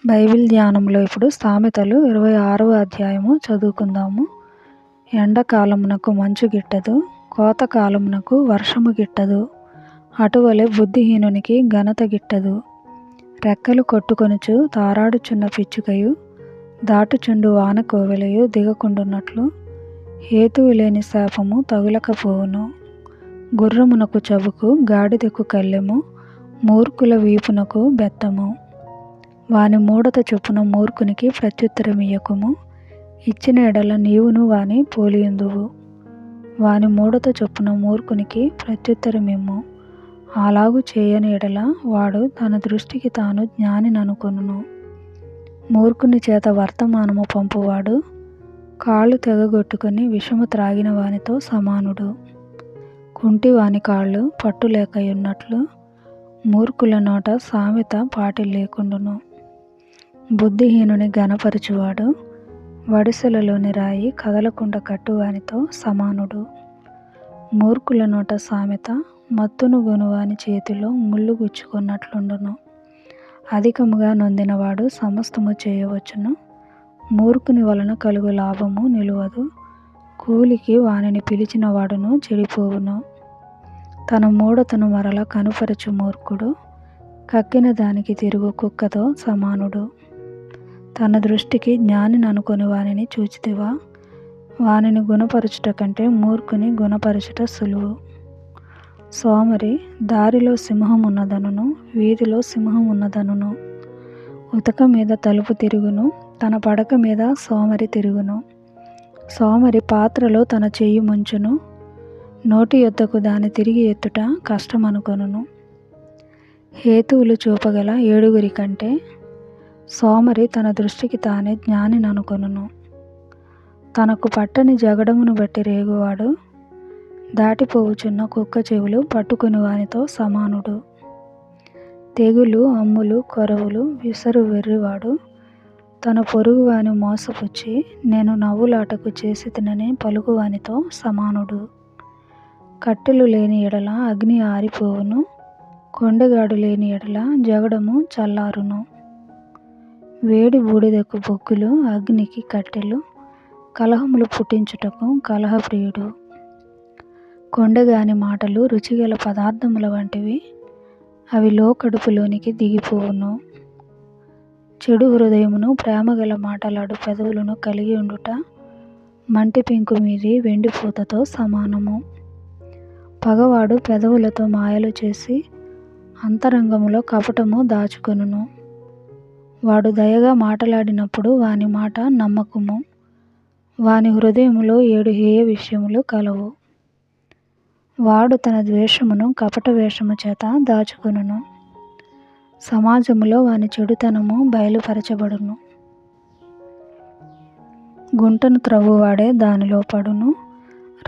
Bible ధ్యానంలో ఇప్పుడు సామెతలు 26వ అధ్యాయము చదువుకుందాము. ఎండాకాలమునకు మంచు గిట్టదు, కోతకాలమునకు వర్షము గిట్టదు. అటువలే బుద్ధిహీనునికి ఘనత గిట్టదు. రెక్కలు కొట్టుకొనుచు తారాడుచున్న పిచ్చుకయు దాటుచుండు వానకోవెలయు దిగకుండునట్లు హేతువు లేని శాపము తగులకపోవును. గుర్రమునకు చబుకు, గాడిదకు కళ్ళెము, మూర్ఖుల వీపునకు బెత్తము. వాని మూఢత చొప్పున మూర్ఖునికి ప్రత్యుత్తరమియ్యకుము, ఇచ్చిన ఎడల నీవును వాని పోలియుందువు. వాని మూఢత చొప్పున మూర్ఖునికి ప్రత్యుత్తరమిమ్ము, అలాగు చేయని ఎడల వాడు తన దృష్టికి తాను జ్ఞానిననుకొనును. మూర్ఖుని చేత వర్తమానము పంపువాడు కాళ్ళు తెగగొట్టుకొని విషము త్రాగిన వానితో సమానుడు. కుంటి వాని కాళ్ళు పట్టులేకయున్నట్లు మూర్ఖుల నోట సామెత పాటి లేకుండును. బుద్ధిహీనుని ఘనపరచువాడు వడిసెలలోని రాయి కదలకుండా కట్టువానితో సమానుడు. మూర్ఖుల నోట సామెత మత్తును గొనువాని చేతిలో ముళ్ళు గుచ్చుకున్నట్లుండును. అధికముగా నొందినవాడు సమస్తము చేయవచ్చును, మూర్ఖుని వలన కలుగు లాభము నిలువదు. కూలికి వానిని పిలిచిన వాడును చెడిపోవును. తన మూఢతను మరల కనుపరచు మూర్ఖుడు కక్కిన దానికి తిరుగు కుక్కతో సమానుడు. తన దృష్టికి జ్ఞానిననుకొని వానిని చూచితివా? వానిని గుణపరచుట కంటే మూర్ఖుని గుణపరచుట సులువు. సోమరి దారిలో సింహం ఉన్నదనును, వీధిలో సింహం ఉన్నదనును. ఉతక మీద తలుపు తిరుగును, తన పడక మీద సోమరి తిరుగును. సోమరి పాత్రలో తన చెయ్యి ముంచును, నోటి యొద్దకు దాని తిరిగి ఎత్తుట కష్టమనుకొనును. హేతువులు చూపగల 7 కంటే సోమరి తన దృష్టికి తానే జ్ఞానిననుకొనును. తనకు పట్టని జగడమును బట్టి రేగువాడు దాటిపోవుచున్న కుక్క చెవులు పట్టుకుని వానితో సమానుడు. తెగులు, అమ్ములు, కొరవులు విసరు వెర్రివాడు తన పొరుగువాని మోసపుచ్చి నేను నవ్వులాటకు చేసితినని పలుకువానితో సమానుడు. కట్టెలు లేని ఎడల అగ్ని ఆరిపోవును, కొండెగాడు లేని ఎడల జగడము చల్లారును. వేడి బూడిదకు బొగ్గులు, అగ్నికి కట్టెలు, కలహములు పుట్టించుటకు కలహప్రియుడు. కొండగాని మాటలు రుచిగల పదార్థముల వంటివి, అవి లోకడుపులోనికి దిగిపోవును. చెడు హృదయమును ప్రేమగల మాటలాడు పెదవులను కలిగి ఉండుట మంటి పెంకు మీది వెండిపూతతో సమానము. పగవాడు పెదవులతో మాయలు చేసి అంతరంగములో కపటము దాచుకొనును. వాడు దయగా మాటలాడినప్పుడు వాని మాట నమ్మకము. వాని హృదయములో 7 హేయ విషయములు కలవు. వాడు తన ద్వేషమును కపట వేషము చేత దాచుకొనును. సమాజములో వాని చెడుతనము బయలుపరచబడును. గుంటను త్రవ్వువాడే దానిలో పడును,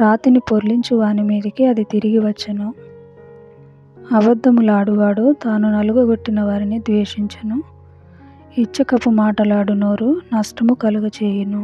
రాతిని పొర్లించు వాని మీదికి అది తిరిగి వచ్చును. అబద్ధములాడువాడు తాను నలుగగొట్టిన వారిని ద్వేషించును, ఇచ్చకపు మాటలాడు నోరు నష్టము కలుగచేయును.